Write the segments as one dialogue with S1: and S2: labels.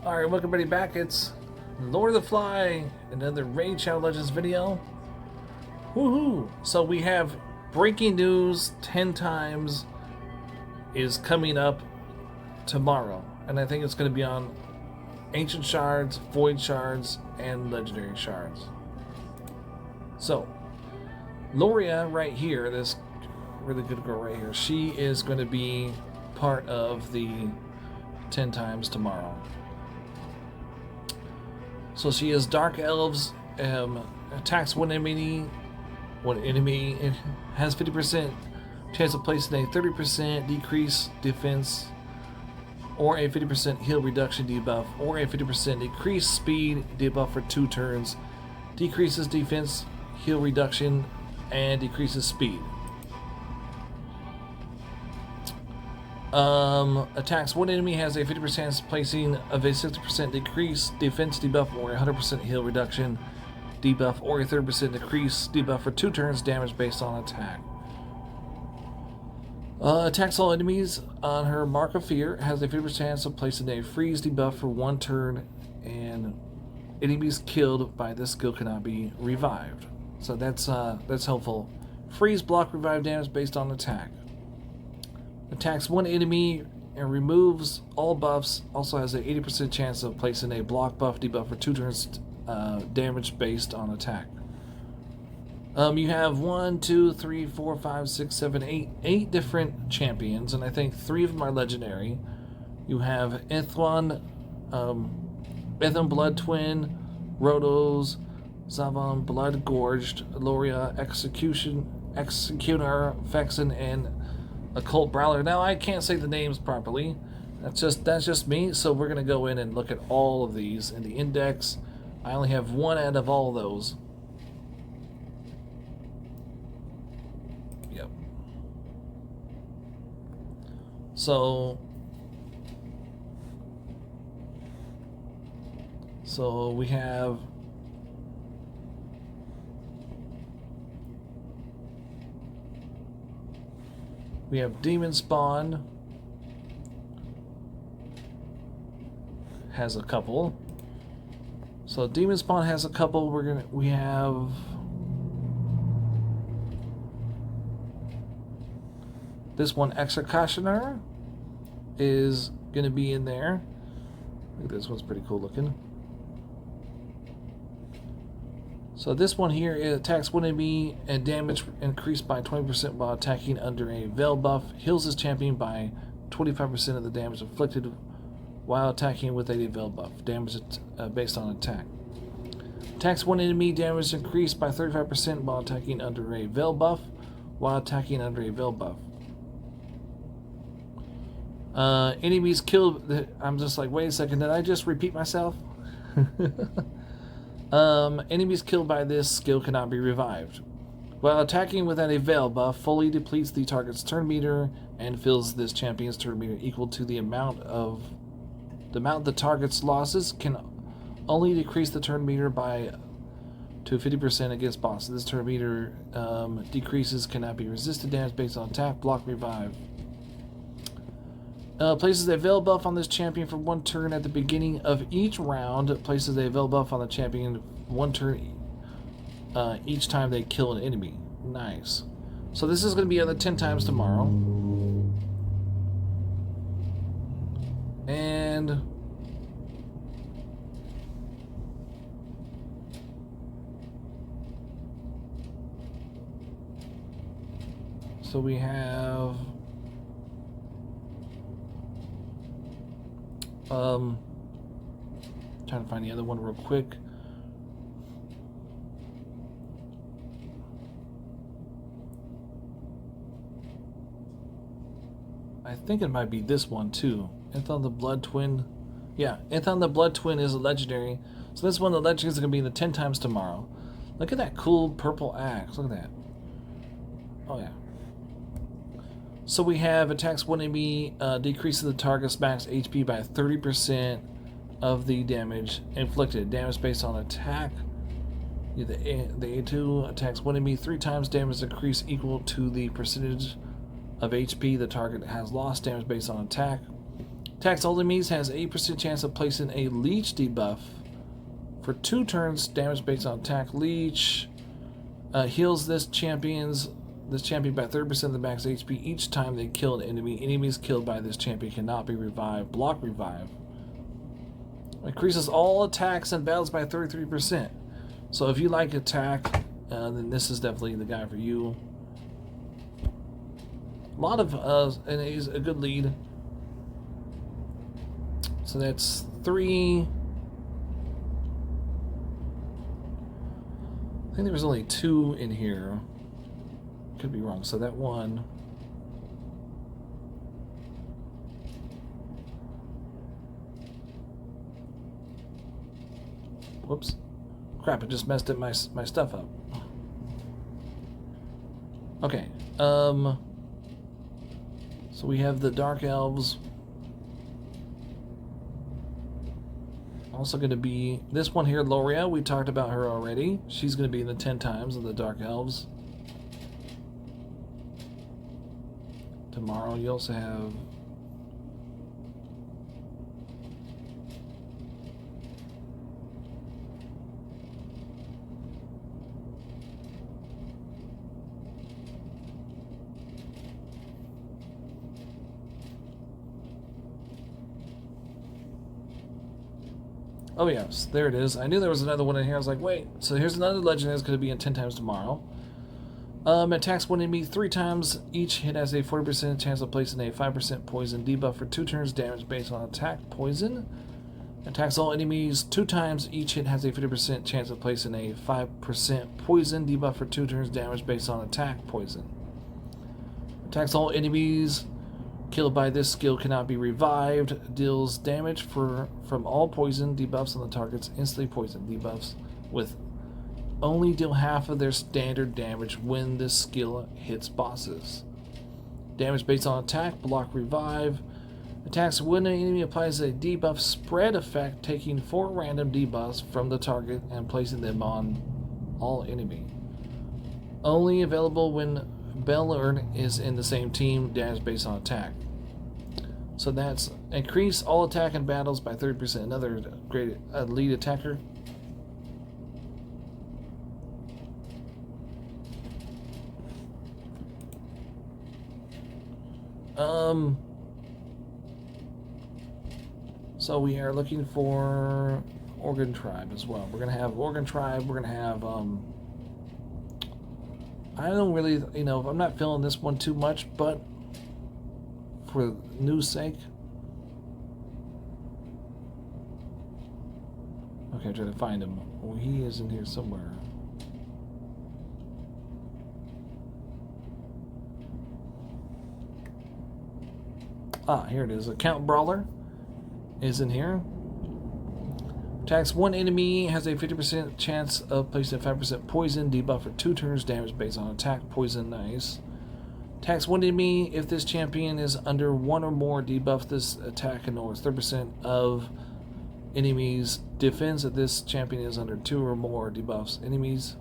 S1: Alright, welcome everybody back. It's Lord of the Fly, another Raid Shadow Legends video. Woohoo! So we have breaking news 10 times is coming up tomorrow. And I think it's going to be on Ancient Shards, Void Shards, and Legendary Shards. So, Loria right here, this really good girl right here, she is going to be part of the 10 times tomorrow. So she is Dark Elves, attacks one enemy, it has 50% chance of placing a 30% decrease defense, or a 50% heal reduction debuff, or a 50% decreased speed debuff for 2 turns, decreases defense, heal reduction, and decreases speed. Attacks one enemy, has a 50% chance of placing of a 60% decrease defense debuff, or a 100% heal reduction debuff, or a 30% decrease debuff for 2 turns, damage based on attack. Attacks all enemies on her Mark of Fear, has a 50% chance of placing a freeze debuff for 1 turn, and enemies killed by this skill cannot be revived. So that's helpful. Freeze, block, revive damage based on attack. Attacks one enemy and removes all buffs. Also has an 80% chance of placing a block buff debuff for 2 turns, damage based on attack. You have 1, 2, 3, 4, 5, 6, 7, 8 different champions, and I think 3 of them are legendary. You have Anthem, Blood Twin, Rotos, Zavon, Blood Gorged, Loria, Executioner, Vexen, and Occult Brawler. Now I can't say the names properly. That's just me. So we're gonna go in and look at all of these in the index. I only have 1 out of all those. Yep. So we have Demon Spawn, has a couple. So Demon Spawn has a couple. We have this one, Executioner, is gonna be in there. I think this one's pretty cool looking. So this one here, it attacks one enemy and damage increased by 20% while attacking under a Veil buff. Heals his champion by 25% of the damage inflicted while attacking with a Veil buff. Damage based on attack. Attacks one enemy, damage increased by 35% while attacking under a Veil buff. Enemies killed. I'm just like, wait a second, did I just repeat myself? Enemies killed by this skill cannot be revived. While attacking without a Veil buff, fully depletes the target's turn meter and fills this champion's turn meter equal to the amount the target's losses, can only decrease the turn meter to 50% against bosses. This turn meter decreases cannot be resisted damage based on attack, block, revive. Places a Veil buff on this champion for 1 turn at the beginning of each round. Places a Veil buff on the champion 1 turn each time they kill an enemy. Nice. So this is going to be on the 10 times tomorrow. And so we have trying to find the other one real quick. I think it might be this one too. Anthem the Blood Twin. Yeah, Anthem the Blood Twin is a legendary. So this one, the legendaries, is going to be in the 10 times tomorrow. Look at that cool purple axe. Look at that. Oh yeah. So we have attacks one enemy, decreases the target's max HP by 30% of the damage inflicted. Damage based on attack. The A2 attacks one enemy 3 times, damage increase equal to the percentage of HP the target has lost. Damage based on attack. Attacks all enemies, has 8% chance of placing a leech debuff for 2 turns, damage based on attack. Leech heals this champion by 30% of the max HP each time they kill an enemy. Enemies killed by this champion cannot be revived. Block revive. Increases all attacks and battles by 33%. So if you like attack, then this is definitely the guy for you. A lot of, and he's a good lead. So that's 3. I think there was only 2 in here. Could be wrong. So that one. Whoops. Crap, it just messed up my stuff up. Okay. So we have the Dark Elves. Also going to be this one here, Loria. We talked about her already. She's going to be in the 10 times of the Dark Elves. Tomorrow you also have oh yes, there it is. I knew there was another one in here. I was like, wait. So here's another legend that's going to be in 10 times tomorrow. Attacks one enemy 3 times. Each hit has a 40% chance of placing a 5% poison debuff for 2 turns, damage based on attack. Poison. Attacks all enemies 2 times. Each hit has a 50% chance of placing a 5% poison debuff for 2 turns, damage based on attack. Poison. Attacks all enemies killed by this skill cannot be revived. Deals damage from all poison debuffs on the target's instantly poison debuffs with only deal half of their standard damage when this skill hits bosses. Damage based on attack, block, revive. Attacks when an enemy applies a debuff spread effect, taking 4 random debuffs from the target and placing them on all enemy. Only available when Bellern is in the same team. Damage based on attack. So that's increase all attack in battles by 30%. Another great lead attacker. So we are looking for Organ Tribe as well. We're gonna have Organ Tribe. We're gonna have I don't really, I'm not feeling this one too much, but for news sake. Okay, try to find him. Oh, he is in here somewhere. Ah, here it is. Account Brawler is in here. Attacks one enemy, has a 50% chance of placing a 5% poison debuff for 2 turns, damage based on attack. Poison, nice. Attacks one enemy, if this champion is under 1 or more debuff, this attack ignores 30% of enemies' defense. If this champion is under 2 or more debuffs, enemies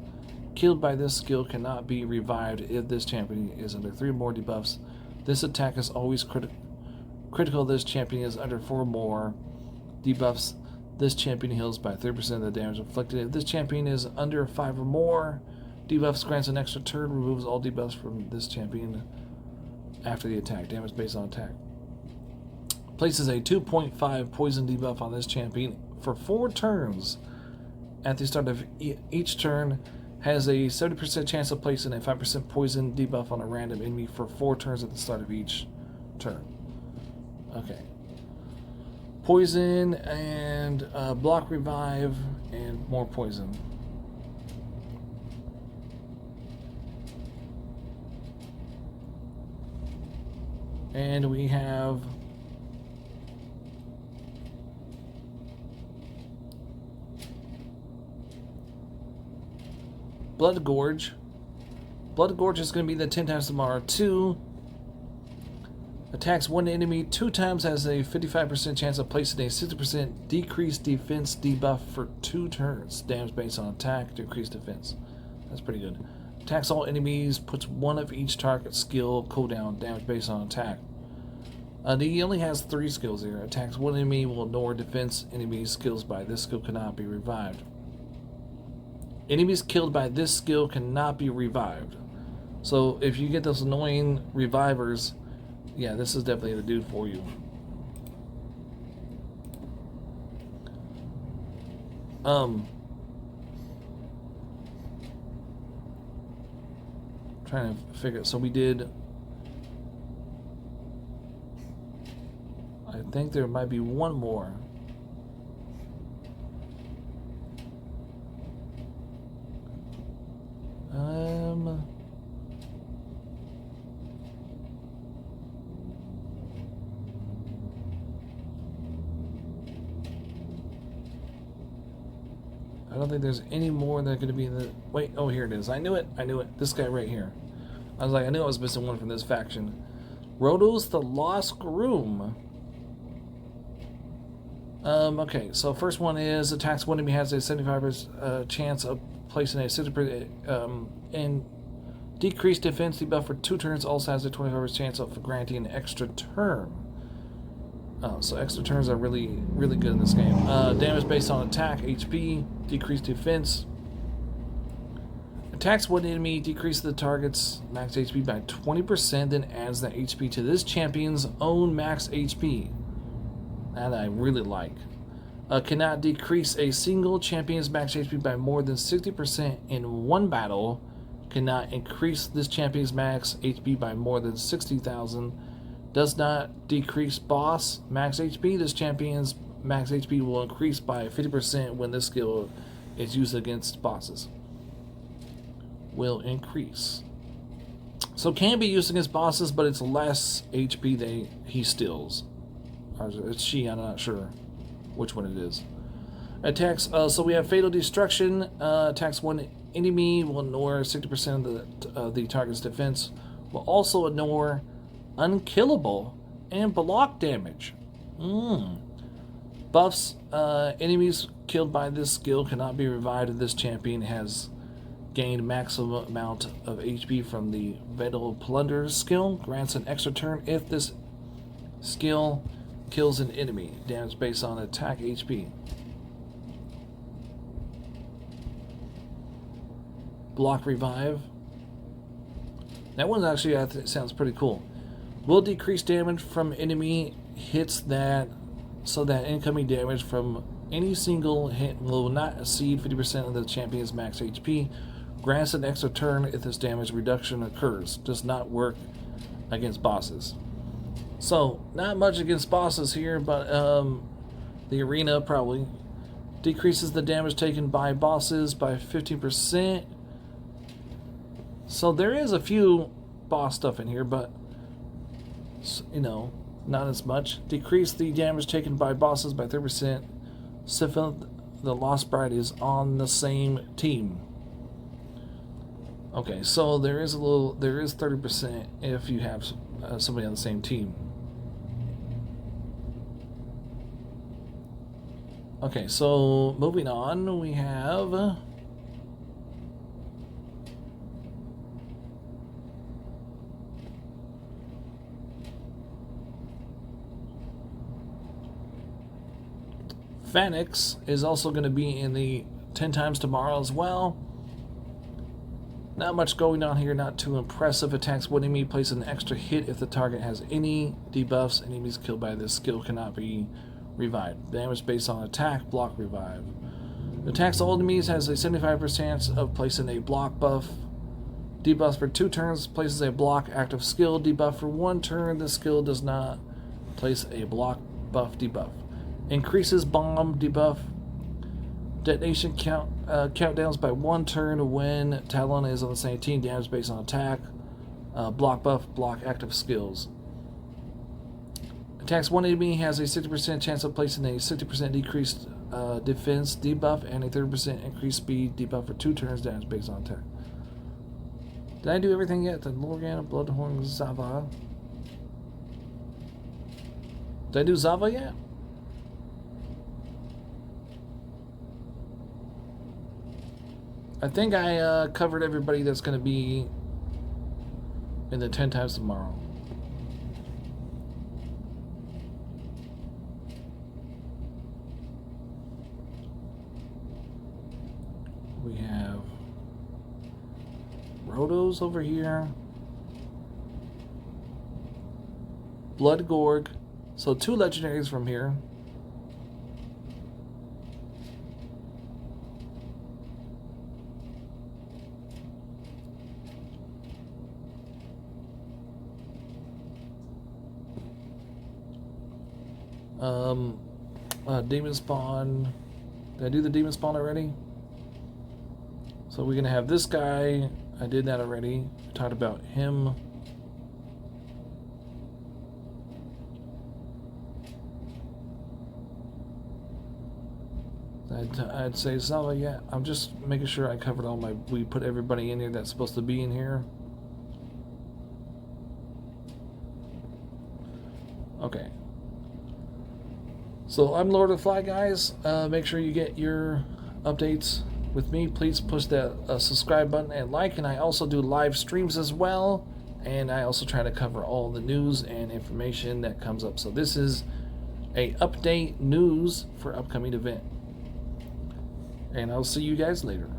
S1: killed by this skill cannot be revived. If this champion is under 3 or more debuffs, this attack is always critical. This champion is under 4 or more debuffs. This champion heals by 30% of the damage inflicted. If this champion is under 5 or more debuffs, grants an extra turn, removes all debuffs from this champion after the attack. Damage based on attack. Places a 2.5 poison debuff on this champion for 4 turns. At the start of each turn, has a 70% chance of placing a 5% poison debuff on a random enemy for 4 turns at the start of each turn. Okay. Poison and block revive and more poison. And we have Blood Gorge. Blood Gorge is going to be the 10 times tomorrow. 2. Attacks one enemy 2 times, has a 55% chance of placing a 60% decreased defense debuff for 2 turns. Damage based on attack, decreased defense. That's pretty good. Attacks all enemies, puts 1 of each target skill cooldown. Damage based on attack. He only has 3 skills here. Attacks one enemy will ignore defense enemies skills by this skill cannot be revived. Enemies killed by this skill cannot be revived. So if you get those annoying revivers, yeah, this is definitely the dude for you. Trying to figure. So we did. I think there might be one more. I don't think there's any more that are going to be in the... Wait, oh, here it is. I knew it. I knew it. This guy right here. I was like, I knew I was missing one from this faction. Rhodos the Lost Groom. Okay, so first one is attacks one enemy has a 75% chance of placing a 60% and decreased defense debuff for 2 turns. Also has a 25% chance of granting an extra turn. Oh, so extra turns are really good in this game. Damage based on attack, HP, decreased defense. Attacks one enemy, decreases the target's max HP by 20%, then adds that HP to this champion's own max HP. That I really like. Cannot decrease a single champion's max HP by more than 60% in one battle. Cannot increase this champion's max HP by more than 60,000. Does not decrease boss max HP. This champion's max HP will increase by 50% when this skill is used against bosses. Will increase. So can be used against bosses, but it's less HP he steals. Or it's she, I'm not sure which one it is. Attacks, so we have Fatal Destruction. Attacks one enemy will ignore 60% of the target's defense. Will also ignore unkillable and block damage. Buffs, enemies killed by this skill cannot be revived if this champion has gained maximum amount of HP from the Fatal Plunder skill. Grants an extra turn if this skill kills an enemy. Damage based on attack HP. Block Revive. That one actually, I think, sounds pretty cool. Will decrease damage from enemy hits so that incoming damage from any single hit will not exceed 50% of the champion's max HP. Grants an extra turn if this damage reduction occurs. Does not work against bosses. So, not much against bosses here, but the arena probably decreases the damage taken by bosses by 15%. So there is a few boss stuff in here, but you know, not as much. Decrease the damage taken by bosses by 30%. Sifith the Lost Bride is on the same team. Okay, so there is 30% if you have somebody on the same team. Okay, so moving on, we have Fenix is also going to be in the 10 times tomorrow as well. Not much going on here, not too impressive. Attacks one enemy, place an extra hit if the target has any debuffs. Enemies killed by this skill cannot be revived. Damage based on attack, block, revive. Attacks all enemies, has a 75% chance of placing a block buff. Debuffs for 2 turns, places a block active skill debuff for 1 turn. This skill does not place a block buff debuff. Increases bomb debuff. Detonation countdowns by 1 turn when Talon is on the same team. Damage based on attack. Block buff, block active skills. Attacks one enemy, has a 60% chance of placing a 60% decreased defense debuff and a 30% increased speed debuff for 2 turns. Damage based on attack. Did I do everything yet? The Morgana, Bloodhorn, Zava. Did I do Zava yet? I think I covered everybody that's going to be in the 10 times tomorrow. photos over here. Blood Gorg. So 2 legendaries from here. Demon Spawn. Did I do the Demon Spawn already? So we're gonna have this guy. I did that already. I talked about him. I'd say so. Yeah, I'm just making sure I covered all my. We put everybody in here that's supposed to be in here. Okay. So I'm Lord of the Fly, guys. Make sure you get your updates with me. Please push that subscribe button and like. And I also do live streams as well. And I also try to cover all the news and information that comes up. So this is a update news for upcoming event. And I'll see you guys later.